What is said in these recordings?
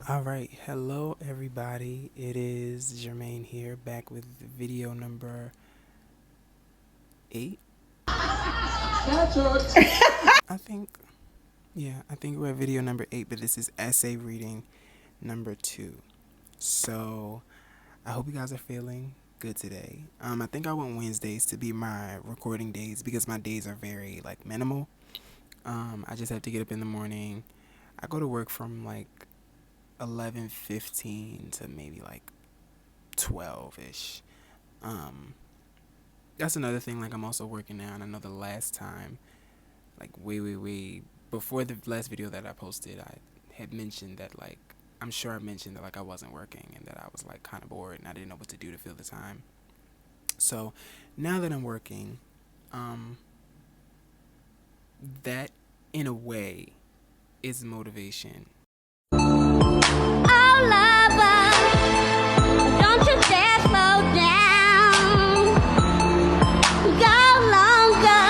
All right, hello everybody. It is Jermaine here, back with video number 8. I think, I think we're at video number 8, but this is essay reading number 2. So I hope you guys are feeling good today. I think I want Wednesdays to be my recording days because my days are very minimal. I just have to get up in the morning. I go to work from 11:15 to maybe 12ish. That's another thing. I'm also working now, and I know the last time, way before the last video that I posted, I had mentioned that I'm sure I mentioned that I wasn't working and that I was kind of bored and I didn't know what to do to fill the time. So now that I'm working, that in a way is motivation. Oh, lover, don't you dare slow down. Go longer,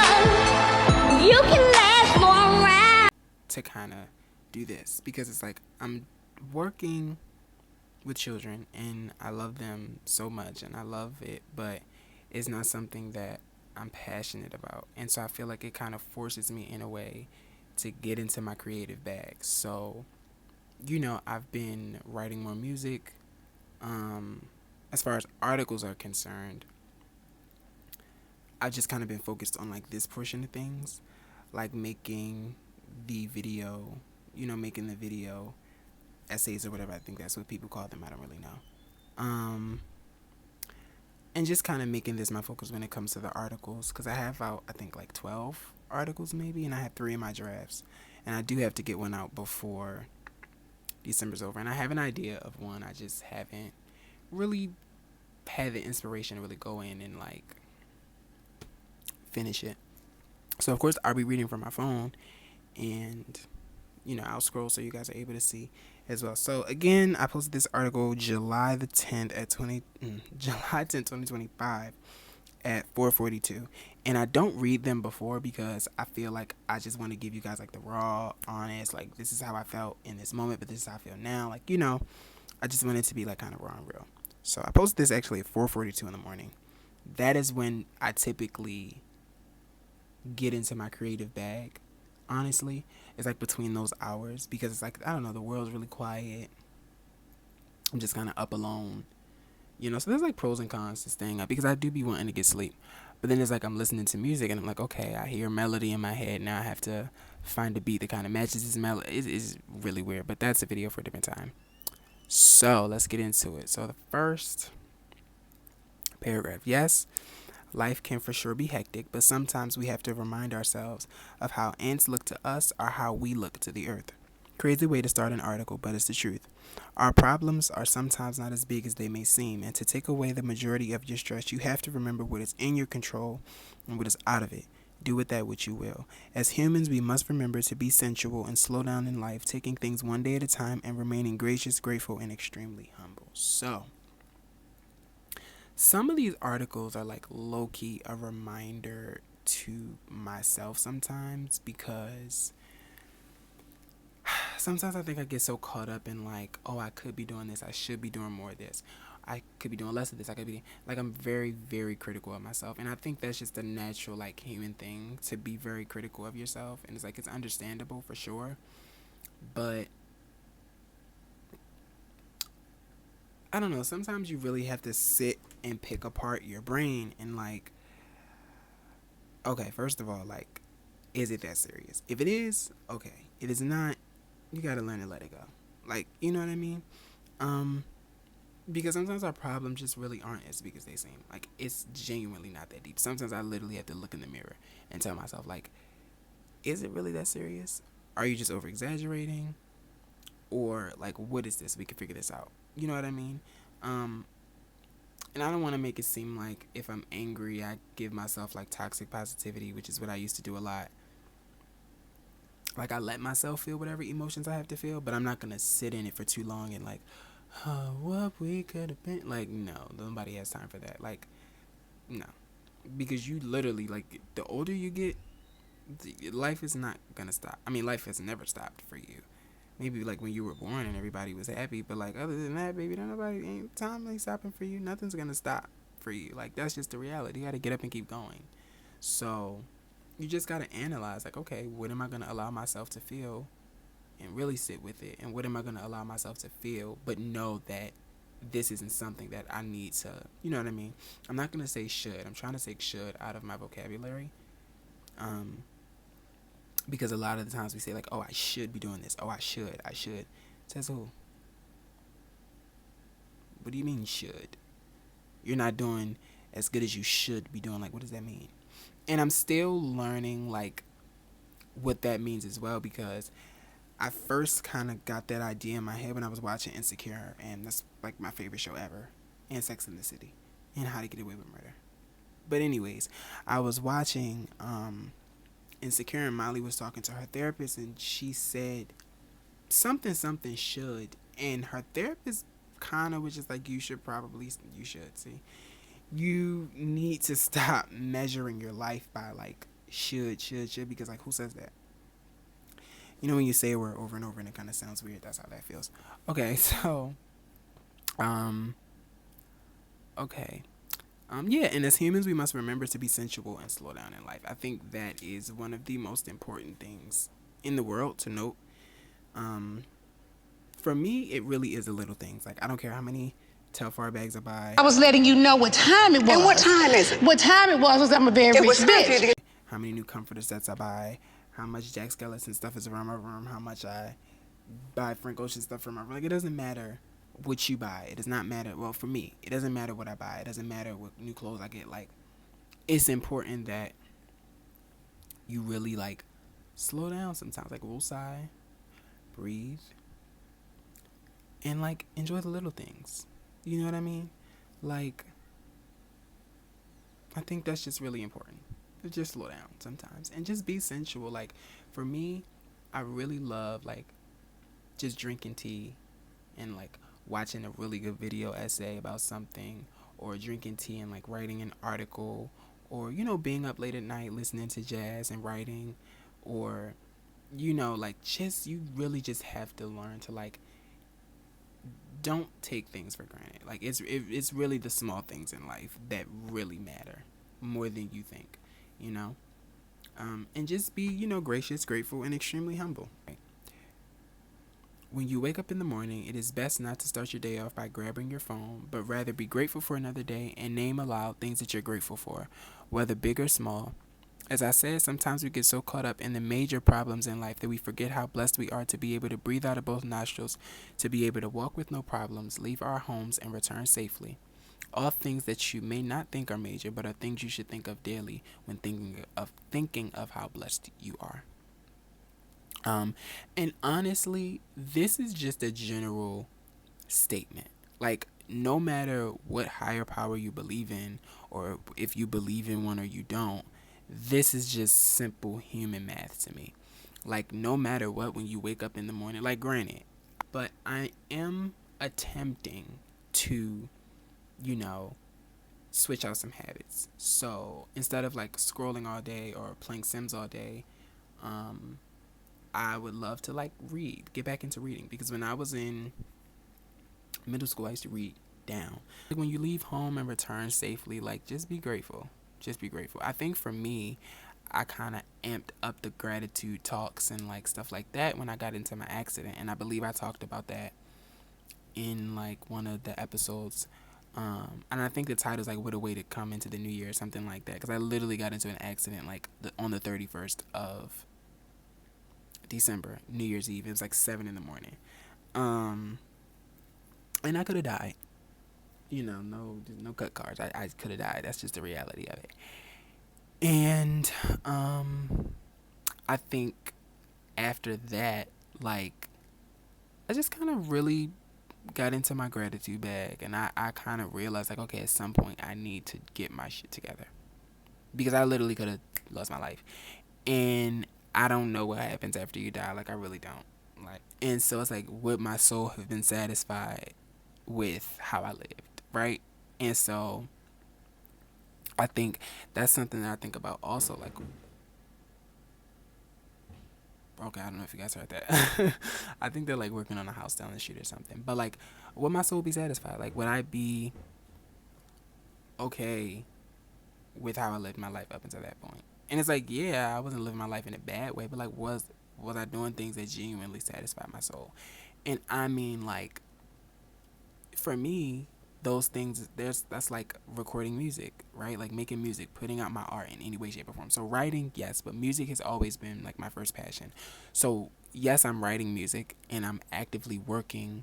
you can last more around. To kind of do this because it's I'm working with children and I love them so much and I love it, but it's not something that I'm passionate about, and so I feel like it kind of forces me in a way to get into my creative bag. So I've been writing more music. As far as articles are concerned, I've just kind of been focused on this portion of things, making the video, making the video essays or whatever. I think that's what people call them. I don't really know. And just kind of making this my focus when it comes to the articles, because I have out, I think 12 articles maybe, and I have 3 in my drafts, and I do have to get one out before December's over, and I have an idea of one. I just haven't really had the inspiration to really go in and finish it. So of course I'll be reading from my phone, and I'll scroll so you guys are able to see as well. So again, I posted this article July 10th, 2025 at 4:42, and I don't read them before because I feel like I just want to give you guys the raw, honest, this is how I felt in this moment, but this is how I feel now. I just want it to be kind of raw and real. So I posted this actually at 4:42 in the morning. That is when I typically get into my creative bag. Honestly, it's between those hours because it's I don't know, the world's really quiet. I'm just kind of up alone, so there's pros and cons to staying up because I do be wanting to get sleep, but then it's I'm listening to music and I'm okay, I hear melody in my head. Now I have to find a beat that kind of matches this melody. It's really weird, but that's a video for a different time. So let's get into it. So the first paragraph: yes, life can for sure be hectic, but sometimes we have to remind ourselves of how ants look to us or how we look to the earth. Crazy way to start an article, but it's the truth. Our problems are sometimes not as big as they may seem, and to take away the majority of your stress, you have to remember what is in your control and what is out of it. Do with that what you will. As humans, we must remember to be sensual and slow down in life, taking things one day at a time and remaining gracious, grateful, and extremely humble. So, some of these articles are low-key a reminder to myself sometimes, because sometimes I think I get so caught up in oh, I could be doing this, I should be doing more of this, I could be doing less of this, I could be I'm very, very critical of myself, and I think that's just a natural human thing to be very critical of yourself, and it's it's understandable for sure, but I don't know, sometimes you really have to sit and pick apart your brain and okay, first of all, is it that serious? If it is, okay. If it's not, you gotta learn to let it go. You know what I mean? Because sometimes our problems just really aren't as big as they seem. It's genuinely not that deep. Sometimes I literally have to look in the mirror and tell myself, is it really that serious? Are you just over exaggerating? Or what is this? We can figure this out. You know what I mean? And I don't want to make it seem like if I'm angry, I give myself toxic positivity, which is what I used to do a lot. I let myself feel whatever emotions I have to feel, but I'm not gonna sit in it for too long and oh, what we could have been. No, nobody has time for that. No, because you literally the older you get, life is not gonna stop. I mean, life has never stopped for you. Maybe like when you were born and everybody was happy, but like other than that, baby, don't nobody ain't time ain't stopping for you. Nothing's gonna stop for you. Like that's just the reality. You gotta get up and keep going. So you just gotta analyze like, okay, what am I gonna allow myself to feel and really sit with it? And what am I gonna allow myself to feel but know that this isn't something that I need to, you know what I mean? I'm not gonna say should. I'm trying to take should out of my vocabulary. Um, because a lot of the times we say like, oh, I should be doing this. Oh, I should. Says who? What do you mean should? You're not doing as good as you should be doing. Like, what does that mean? And I'm still learning like what that means as well, because I first kind of got that idea in my head when I was watching Insecure, and that's like my favorite show ever, and Sex in the City, and How to Get Away with Murder. But anyways, I was watching Insecure, and Molly was talking to her therapist, and she said something should, and her therapist kind of was just like, you should see, you need to stop measuring your life by like should, because like who says that? You know when you say a word over and over and it kind of sounds weird. That's how that feels. Okay, so um okay. Yeah, and as humans, we must remember to be sensual and slow down in life. I think that is one of the most important things in the world to note. Um, for me, it really is the little things. Like, I don't care how many Telfar bags I buy. I was letting you know what time it was. And what time is it? What time it was I'm a very It rich was time for you to bitch. get. How many new comforter sets I buy. How much Jack Skellington stuff is around my room. How much I buy Frank Ocean stuff from my room. Like, it doesn't matter what you buy. It does not matter. Well, for me, it doesn't matter what I buy. It doesn't matter what new clothes I get. Like, it's important that you really like slow down sometimes. Like, we'll sigh, breathe, and like enjoy the little things. You know what I mean? Like, I think that's just really important. Just slow down sometimes and just be sensual. Like, for me, I really love like just drinking tea and like watching a really good video essay about something, or drinking tea and like writing an article, or being up late at night listening to jazz and writing, or like just you really just have to learn to like don't take things for granted. Like it's really the small things in life that really matter more than you think, you know. And just be gracious, grateful, and extremely humble. When you wake up in the morning, it is best not to start your day off by grabbing your phone, but rather be grateful for another day and name aloud things that you're grateful for, whether big or small. As I said, sometimes we get so caught up in the major problems in life that we forget how blessed we are to be able to breathe out of both nostrils, to be able to walk with no problems, leave our homes, and return safely. All things that you may not think are major, but are things you should think of daily when thinking of how blessed you are. And honestly, this is just a general statement. Like, no matter what higher power you believe in, or if you believe in one or you don't, this is just simple human math to me. Like, no matter what, when you wake up in the morning, like, granted, but I am attempting to, switch out some habits. So instead of like scrolling all day or playing Sims all day, I would love to like read, get back into reading, because when I was in middle school, I used to read down. Like, when you leave home and return safely, like, just be grateful. Just be grateful. I think for me, I kind of amped up the gratitude talks and like stuff like that when I got into my accident, and I believe I talked about that in like one of the episodes. And I think the title is like "What a Way to Come into the New Year" or something like that, because I literally got into an accident like on the 31st of December, New Year's Eve. It was like 7 in the morning. And I could have died. No cut cards. I could have died. That's just the reality of it. And I think after that, like, I just kind of really got into my gratitude bag, and I kind of realized like, okay, at some point I need to get my shit together, because I literally could have lost my life, and I don't know what happens after you die. Like, I really don't. Like, and so it's like, would my soul have been satisfied with how I lived, right? And so I think that's something that I think about also. Like, Okay, I don't know if you guys heard that. I think they're like working on a house down the street or something. But like, would my soul be satisfied? Like, would I be okay with how I lived my life up until that point? And it's like, yeah, I wasn't living my life in a bad way, but like, was I doing things that genuinely satisfied my soul? And I mean, like, for me, those things that's like recording music, right? Like making music, putting out my art in any way, shape, or form. So writing, yes, but music has always been like my first passion. So yes, I'm writing music and I'm actively working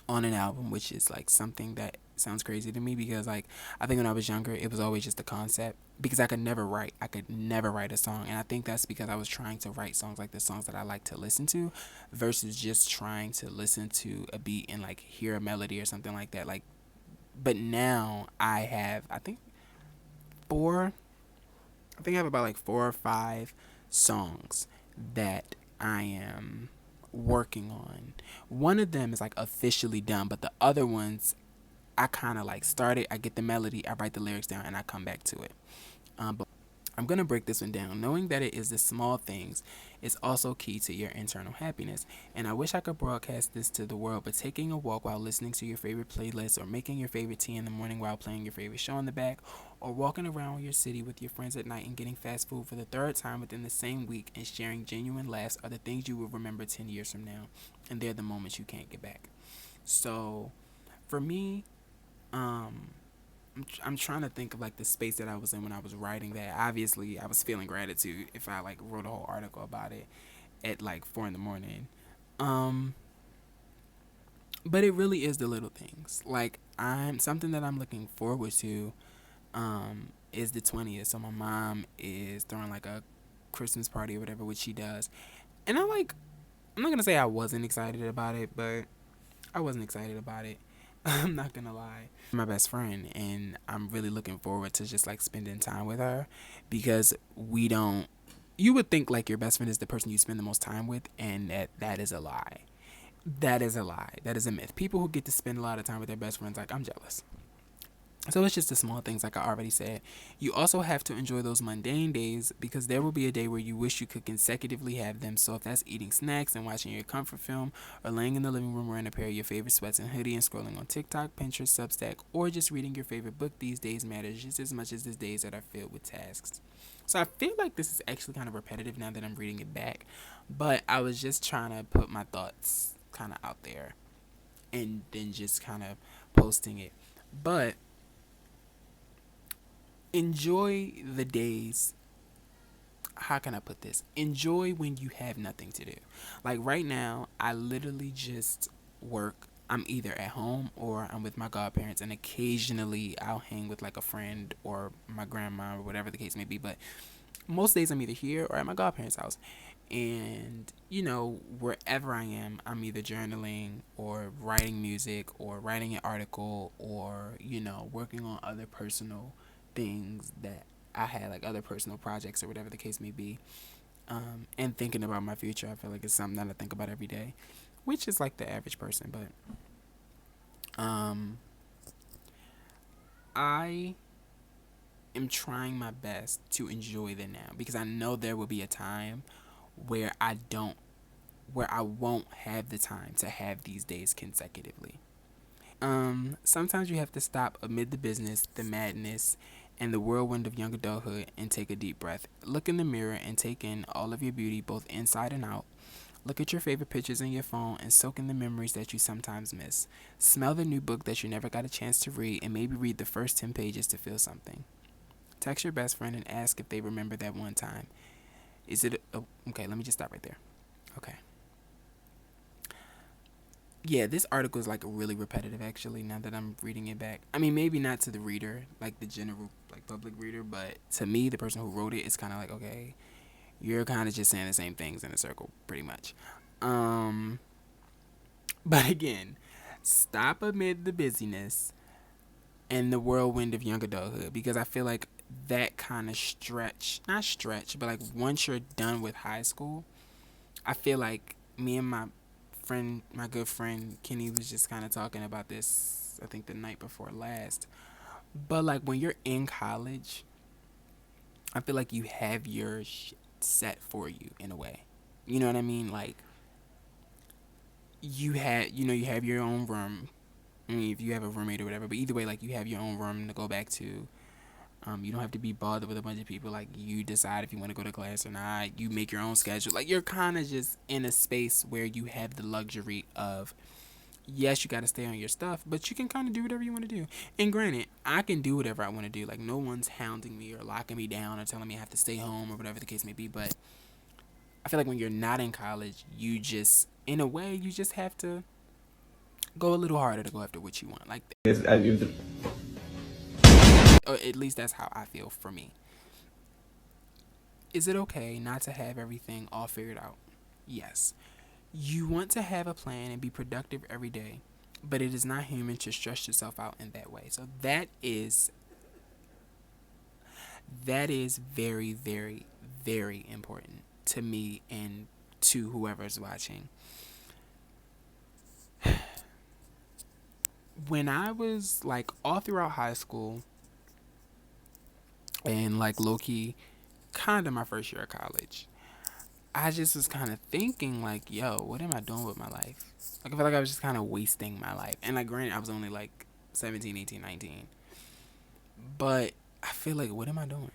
on an album, which is like something that sounds crazy to me because like I think when I was younger it was always just a concept because I could never write a song, and I think that's because I was trying to write songs like the songs that I like to listen to versus just trying to listen to a beat and like hear a melody or something like that. Like, but now I have four I think I have about like 4 or 5 songs that I am working on. One of them is like officially done, but the other ones I kind of like started. I get the melody, I write the lyrics down, and I come back to it. But I'm gonna break this one down. Knowing that it is the small things is also key to your internal happiness. And I wish I could broadcast this to the world, but taking a walk while listening to your favorite playlist, or making your favorite tea in the morning while playing your favorite show in the back, or walking around your city with your friends at night and getting fast food for the third time within the same week and sharing genuine laughs are the things you will remember 10 years from now. And they're the moments you can't get back. So, for me, um, I'm trying to think of like the space that I was in when I was writing that. Obviously, I was feeling gratitude if I like wrote a whole article about it at like 4 in the morning. Um, but it really is the little things. Like I'm something that I'm looking forward to. Is the 20th. So my mom is throwing like a Christmas party or whatever, which she does, and I like. I'm not gonna say I wasn't excited about it, but I wasn't excited about it. I'm not gonna lie. My best friend, and I'm really looking forward to just like spending time with her because we don't. You would think like your best friend is the person you spend the most time with, and that is a lie. That is a lie. That is a myth. People who get to spend a lot of time with their best friends, like I'm jealous. So it's just the small things, like I already said. You also have to enjoy those mundane days because there will be a day where you wish you could consecutively have them. So if that's eating snacks and watching your comfort film, or laying in the living room wearing a pair of your favorite sweats and hoodie and scrolling on TikTok, Pinterest, Substack, or just reading your favorite book, these days matter just as much as the days that are filled with tasks. So I feel like this is actually kind of repetitive now that I'm reading it back, but I was just trying to put my thoughts kind of out there and then just kind of posting it. But enjoy the days. How can I put this? Enjoy when you have nothing to do. Like right now, I literally just work. I'm either at home or I'm with my godparents, and occasionally I'll hang with like a friend or my grandma or whatever the case may be. But most days I'm either here or at my godparents' house. And, wherever I am, I'm either journaling or writing music or writing an article or, working on other personal things that I had, like other personal projects or whatever the case may be. And thinking about my future, I feel like it's something that I think about every day, which is like the average person. But I am trying my best to enjoy the now because I know there will be a time where where I won't have the time to have these days consecutively. Sometimes you have to stop amid the business, the madness, and the whirlwind of young adulthood and take a deep breath. Look in the mirror and take in all of your beauty, both inside and out. Look at your favorite pictures in your phone and soak in the memories that you sometimes miss. Smell the new book that you never got a chance to read and maybe read the first 10 pages to feel something. Text your best friend and ask if they remember that one time. Okay, let me just stop right there. Okay. Yeah, this article is like really repetitive actually now that I'm reading it back. I mean, maybe not to the reader, like the general like public reader, but to me, the person who wrote it, it's kind of like, okay, you're kind of just saying the same things in a circle pretty much. Um but again, stop amid the busyness and the whirlwind of young adulthood because I feel like that kind of not stretch, but like once you're done with high school, I feel like me and my good friend Kenny was just kind of talking about this, I think the night before last. But like when you're in college, I feel like you have your set for you in a way. You know what I mean? Like, you have your own room. I mean, if you have a roommate or whatever, but either way, like, you have your own room to go back to. You don't have to be bothered with a bunch of people. Like, you decide if you want to go to class or not. You make your own schedule. Like, you're kind of just in a space where you have the luxury of, yes, you got to stay on your stuff, but you can kind of do whatever you want to do. And granted, I can do whatever I want to do. Like, no one's hounding me or locking me down or telling me I have to stay home or whatever the case may be. But I feel like when you're not in college, you just, in a way, you just have to go a little harder to go after what you want. Like, or at least that's how I feel for me. Is it okay not to have everything all figured out? Yes. You want to have a plan and be productive every day, but it is not human to stress yourself out in that way. So that is very, very, very important to me and to whoever's watching. When I was like all throughout high school and like low key kind of my first year of college, I just was kind of thinking like, yo, what am I doing with my life? Like, I feel like I was just kind of wasting my life. And like, granted, I was only like 17, 18, 19. But I feel like, what am I doing?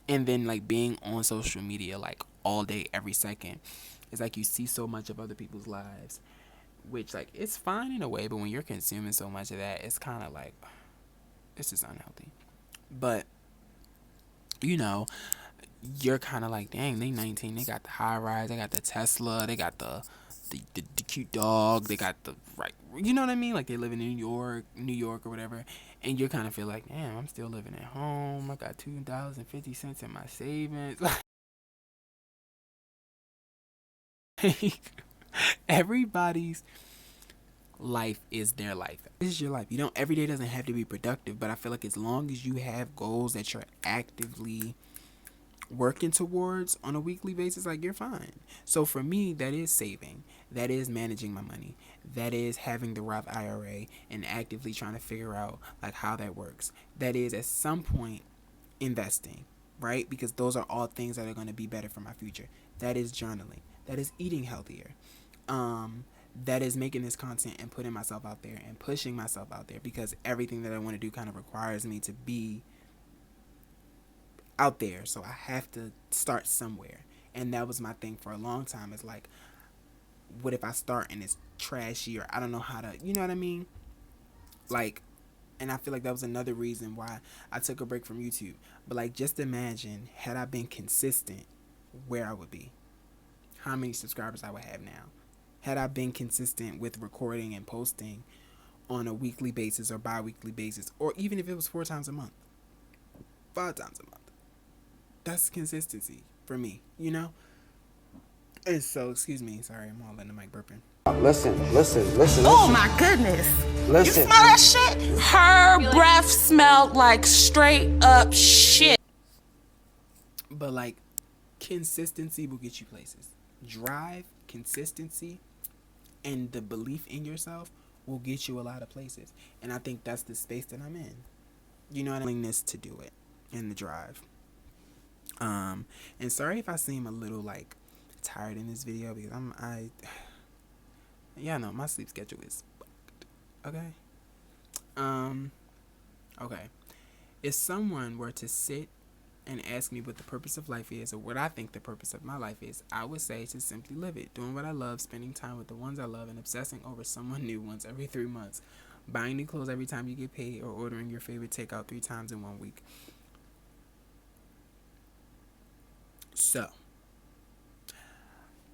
And then like being on social media like all day, every second, it's like you see so much of other people's lives, which like it's fine in a way, but when you're consuming so much of that, it's kind of like, it's just unhealthy. But you know, you're kind of like, dang, they 19, they got the high rise, they got the Tesla, they got the cute dog, they got the right, you know what I mean? Like, they live in New York or whatever, and you kind of feel like, damn, I'm still living at home. I got $2.50 in my savings. Like, everybody's life is their life. This is your life. You don't, every day doesn't have to be productive, but I feel like as long as you have goals that you're actively working towards on a weekly basis, like, you're fine. So for me, that is saving, that is managing my money, that is having the Roth IRA and actively trying to figure out like how that works, that is at some point investing, right? Because those are all things that are going to be better for my future. That is journaling, that is eating healthier, that is making this content and putting myself out there and pushing myself out there, because everything that I want to do kind of requires me to be out there. So I have to start somewhere. And that was my thing for a long time. It's like, what if I start and it's trashy, or I don't know how to, you know what I mean? Like, and I feel like that was another reason why I took a break from YouTube. But like, just imagine, had I been consistent, where I would be, how many subscribers I would have now. Had I been consistent with recording and posting on a weekly basis or bi-weekly basis, or even if it was 4 times a month, 5 times a month. That's consistency for me, you know? And so, excuse me, sorry, I'm all letting the mic burping. Listen. Oh my goodness. Listen. You smell that shit? Her breath smelled like straight up shit. But like, consistency will get you places. Drive, consistency, and the belief in yourself will get you a lot of places. And I think that's the space that I'm in. You know what I mean? Willingness to do it and the drive. And sorry if I seem a little like tired in this video, because yeah, no, my sleep schedule is fucked. Okay. Okay. If someone were to sit and ask me what the purpose of life is, or what I think the purpose of my life is, I would say to simply live it, doing what I love, spending time with the ones I love, and obsessing over someone new once every 3 months, buying new clothes every time you get paid, or ordering your favorite takeout 3 times in 1 week. So,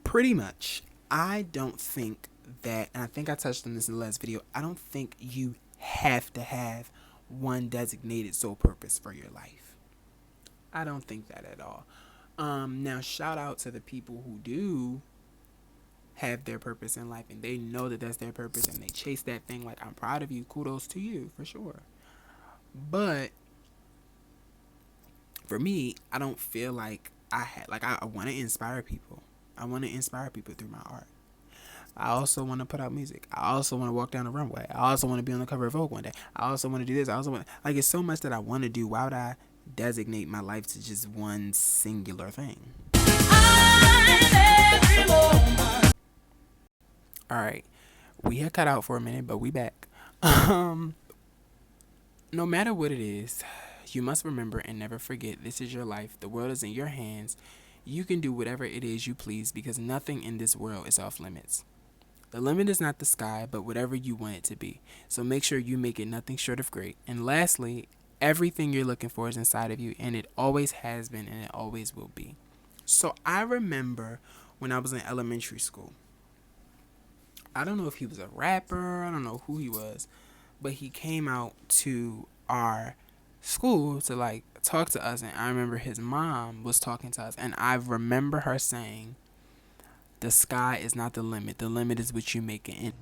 pretty much, I don't think that, and I think I touched on this in the last video, I don't think you have to have one designated sole purpose for your life. I don't think that at all. Now, shout out to the people who do have their purpose in life, and they know that that's their purpose, and they chase that thing. Like, I'm proud of you. Kudos to you, for sure. But for me, I don't feel like I want to inspire people. I want to inspire people through my art. I also want to put out music. I also want to walk down the runway. I also want to be on the cover of Vogue one day. I also want to do this. I also want, like, it's so much that I want to do. Why would I designate my life to just one singular thing? I'm every All right, we had cut out for a minute, but we back. No matter what it is, you must remember and never forget this is your life. The world is in your hands. You can do whatever it is you please because nothing in this world is off limits. The limit is not the sky, but whatever you want it to be. So make sure you make it nothing short of great. And lastly, everything you're looking for is inside of you, and it always has been, and it always will be. So I remember when I was in elementary school. I don't know if he was a rapper, I don't know who he was, but he came out to our school to like talk to us, and I remember his mom was talking to us, and I remember her saying, the sky is not the limit is what you make it.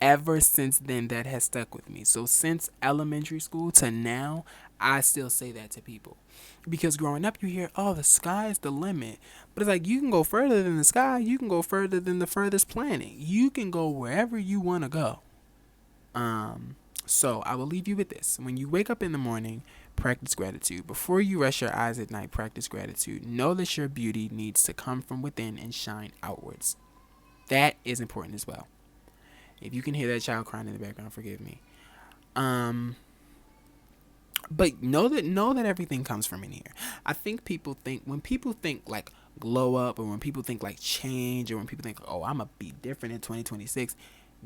Ever since then, that has stuck with me. So since elementary school to now, I still say that to people. Because growing up, you hear, oh, the sky is the limit. But it's like, you can go further than the sky. You can go further than the furthest planet. You can go wherever you want to go. So I will leave you with this. When you wake up in the morning, practice gratitude. Before you rest your eyes at night, practice gratitude. Know that your beauty needs to come from within and shine outwards. That is important as well. If you can hear that child crying in the background, forgive me. But know that everything comes from in here. I think when people think like glow up, or when people think like change, or when people think, oh, I'm gonna be different in 2026,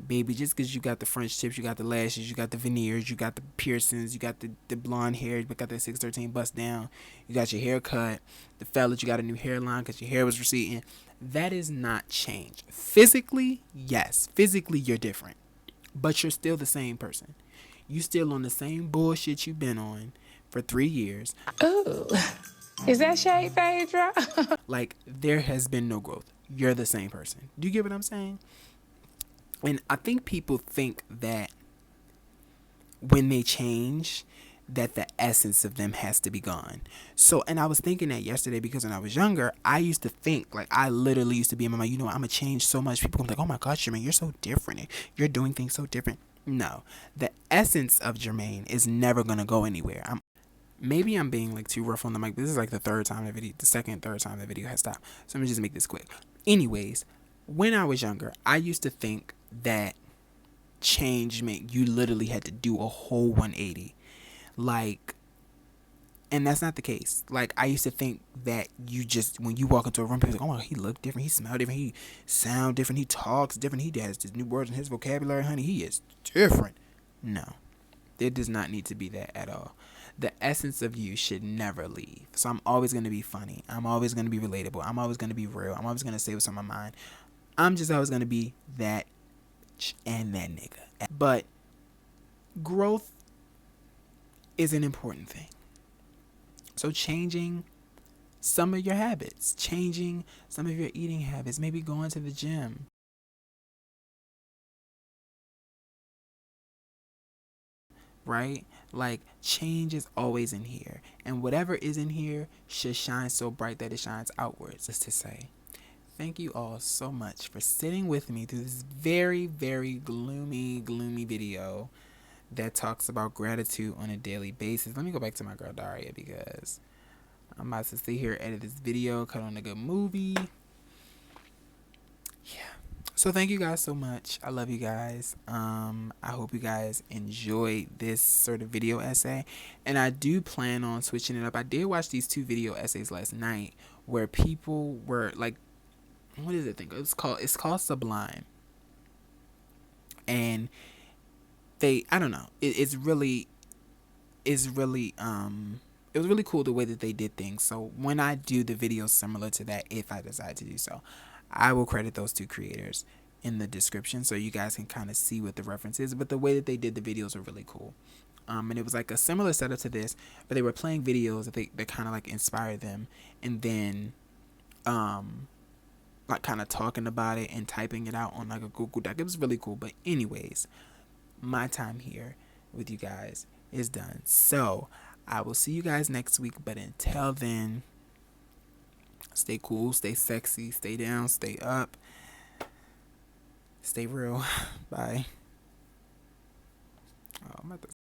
baby, just because you got the French tips, you got the lashes, you got the veneers, you got the piercings, you got the blonde hair, you got that 613 bust down, you got your hair cut, the fellas, you got a new hairline because your hair was receding. That is not change. Physically, yes. Physically, you're different. But you're still the same person. You still on the same bullshit you've been on for 3 years. Ooh, is that shade Phaedra? Like, there has been no growth. You're the same person. Do you get what I'm saying? And I think people think that when they change, that the essence of them has to be gone. So, and I was thinking that yesterday because when I was younger, I used to think, like, I literally used to be in my mind, I'm going to change so much. People are like, oh my gosh, Jermaine, you're so different. You're doing things so different. No, the essence of Jermaine is never going to go anywhere. Maybe I'm being like too rough on the mic. This is like the third time third time the video has stopped. So let me just make this quick. Anyways, when I was younger, I used to think that change meant you literally had to do a whole 180. Like, and that's not the case. Like, I used to think that you just, when you walk into a room, people are like, oh, he look different, he smell different, he sound different, he talks different, he has these new words in his vocabulary, honey, he is different. No, it does not need to be that at all. The essence of you should never leave. So I'm always going to be funny. I'm always going to be relatable. I'm always going to be real. I'm always going to say what's on my mind. I'm just always going to be that and that nigga. But growth is an important thing. So changing some of your habits, changing some of your eating habits, maybe going to the gym. Right? Like, change is always in here. And whatever is in here should shine so bright that it shines outwards. Just to say, thank you all so much for sitting with me through this very, very gloomy video that talks about gratitude on a daily basis. Let me go back to my girl Daria because I'm about to sit here, edit this video, cut on a good movie. Yeah. So thank you guys so much. I love you guys. I hope you guys enjoyed this sort of video essay. And I do plan on switching it up. I did watch these 2 video essays last night where people were like, what is it? It's called Sublime. And I don't know. It was really cool the way that they did things. So when I do the videos similar to that, if I decide to do so, I will credit those 2 creators in the description so you guys can kind of see what the reference is. But the way that they did the videos were really cool. And it was like a similar setup to this, but they were playing videos that kind of like inspired them, and then like kind of talking about it and typing it out on like a Google Doc. It was really cool. But anyways, my time here with you guys is done. So I will see you guys next week. But until then, stay cool, stay sexy, stay down, stay up, stay real. Bye. Oh, I'm about to